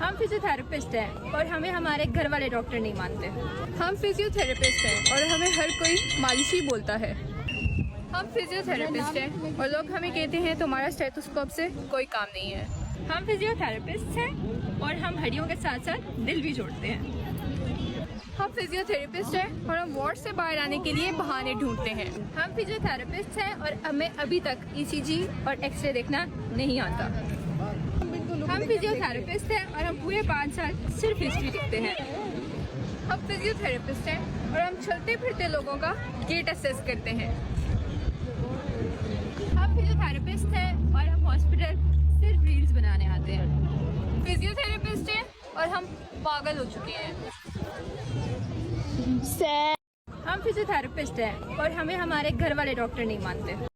हम फिजियोथेरेपिस्ट हैं और हमें हमारे घर वाले डॉक्टर नहीं मानते। हम फिजियोथेरेपिस्ट हैं और हमें हर कोई मालिश ही बोलता है। हम फिजियोथेरेपिस्ट हैं और लोग हमें कहते हैं तुम्हारा स्टेथोस्कोप से कोई काम नहीं है। हम फिजियोथेरेपिस्ट हैं और हम हड्डियों के साथ साथ दिल भी जोड़ते हैं। हम फिजियोथेरेपिस्ट हैं और हम वार्ड से बाहर आने के लिए बहाने ढूंढते हैं। हम फिजियोथेरेपिस्ट हैं और हमें अभी तक ईसीजी और एक्सरे देखना नहीं आता। हम फिजियोथेरेपिस्ट हैं और हम पूरे 5 साल सिर्फ हिस्ट्री लिखते हैं। हम फिजियोथेरेपिस्ट हैं और हम चलते फिरते लोगों का गेट असेस करते हैं। हम फिजियोथेरेपिस्ट हैं और हम हॉस्पिटल सिर्फ रील्स बनाने आते हैं। फिजियोथेरेपिस्ट हैं और हम पागल हो चुके हैं। हम फिजियोथेरेपिस्ट हैं और हमें हमारे घर वाले डॉक्टर नहीं मानते।